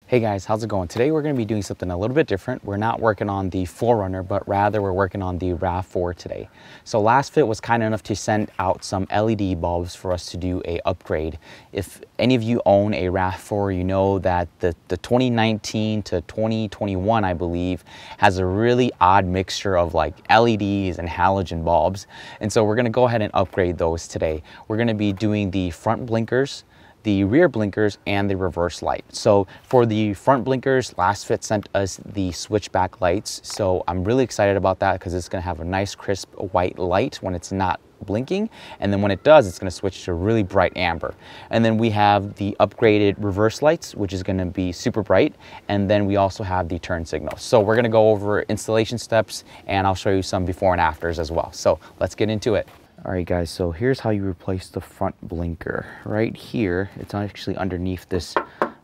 Hey guys, how's it going? Today we're going to be doing something a little bit different. We're not working on the 4Runner, but rather we're working on the Rav4 today. So Last Fit was kind enough to send out some LED bulbs for us to do a upgrade. If any of you own a Rav4, you know that the 2019 to 2021, I believe, has a really odd mixture of like LEDs and halogen bulbs. And so we're going to go ahead and upgrade those today. We're going to be doing the front blinkers, the rear blinkers, and the reverse light. So for the front blinkers, Last Fit sent us the switchback lights. So I'm really excited about that because it's gonna have a nice crisp white light when it's not blinking. And then when it does, it's gonna switch to really bright amber. And then we have the upgraded reverse lights, which is gonna be super bright. And then we also have the turn signal. So we're gonna go over installation steps and I'll show you some before and afters as well. So let's get into it. All right guys, so here's how you replace the front blinker. Right here, it's actually underneath this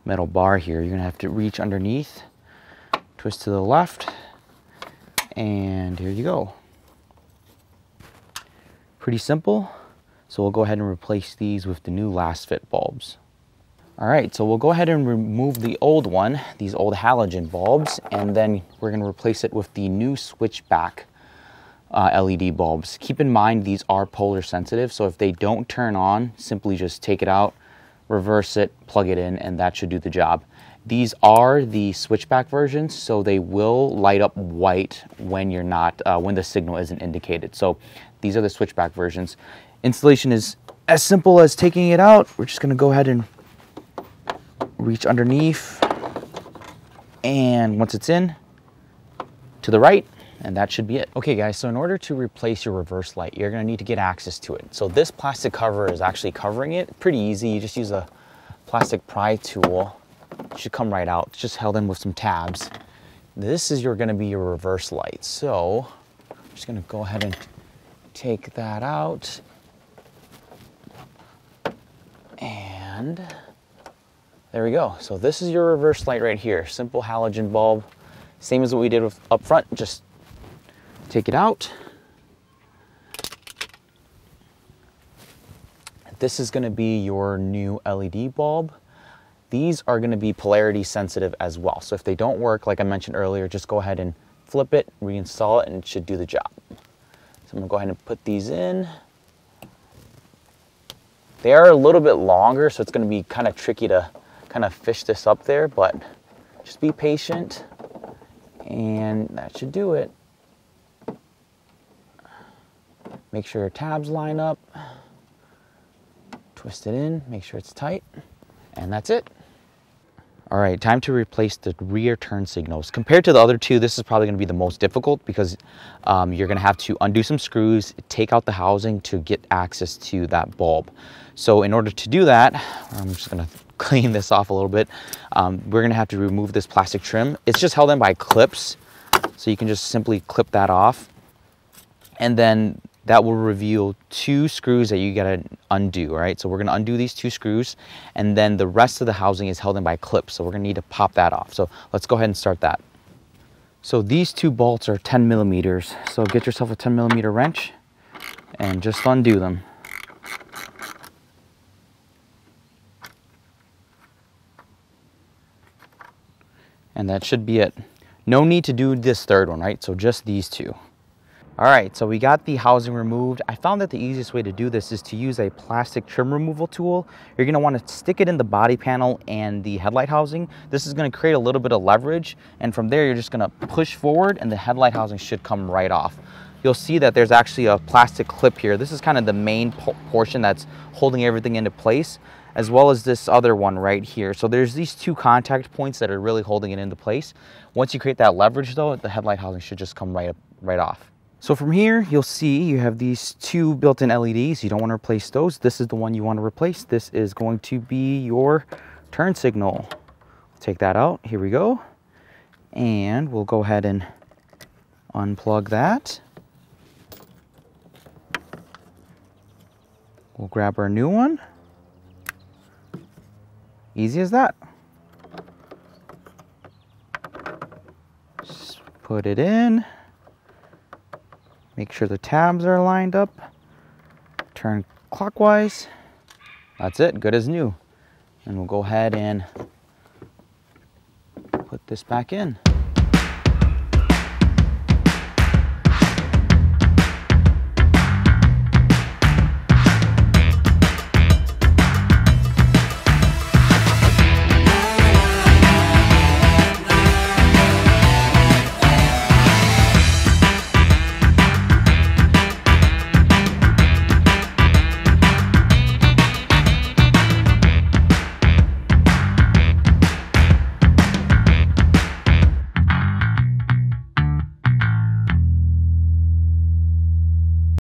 metal bar here. You're gonna have to reach underneath, twist to the left, and here you go. Pretty simple. So we'll go ahead and replace these with the new Last Fit bulbs. All right, so we'll go ahead and remove the old one, these old halogen bulbs, and then we're gonna replace it with the new switchback LED bulbs. Keep in mind these are polar sensitive, so if they don't turn on, simply just take it out, reverse it, plug it in, and that should do the job. These are the switchback versions, so they will light up white when you're not, when the signal isn't indicated. So these are the switchback versions. Installation is as simple as taking it out. We're just gonna go ahead and reach underneath, and once it's in, to the right, and that should be it. Okay guys, so in order to replace your reverse light, you're gonna need to get access to it. So this plastic cover is actually covering it. Pretty easy, you just use a plastic pry tool. It should come right out. It's just held in with some tabs. This is gonna be your reverse light. So I'm just gonna go ahead and take that out. And there we go. So this is your reverse light right here. Simple halogen bulb. Same as what we did with up front, just take it out. This is going to be your new LED bulb. These are going to be polarity sensitive as well. So if they don't work, like I mentioned earlier, just go ahead and flip it, reinstall it, and it should do the job. So I'm going to go ahead and put these in. They are a little bit longer, so it's going to be kind of tricky to kind of fish this up there, but just be patient and that should do it. Make sure your tabs line up, twist it in, make sure it's tight, and that's it. All right, time to replace the rear turn signals. Compared to the other two, this is probably gonna be the most difficult because you're gonna have to undo some screws, take out the housing to get access to that bulb. So in order to do that, I'm just gonna clean this off a little bit. We're gonna have to remove this plastic trim. It's just held in by clips, so you can just simply clip that off. And then that will reveal two screws that you gotta undo, right? So we're gonna undo these two screws, and then the rest of the housing is held in by clips, so we're gonna need to pop that off. So let's go ahead and start that. So these two bolts are 10 millimeters. So get yourself a 10 millimeter wrench and just undo them. And that should be it. No need to do this third one, right? So just these two. All right, so we got the housing removed. I found that the easiest way to do this is to use a plastic trim removal tool. You're gonna wanna stick it in the body panel and the headlight housing. This is gonna create a little bit of leverage, and from there, you're just gonna push forward and the headlight housing should come right off. You'll see that there's actually a plastic clip here. This is kind of the main portion that's holding everything into place, as well as this other one right here. So there's these two contact points that are really holding it into place. Once you create that leverage though, the headlight housing should just come right off. So from here, you'll see you have these two built-in LEDs. You don't want to replace those. This is the one you want to replace. This is going to be your turn signal. Take that out. Here we go. And we'll go ahead and unplug that. We'll grab our new one. Easy as that. Just put it in. Make sure the tabs are lined up. Turn clockwise. That's it, good as new. And we'll go ahead and put this back in.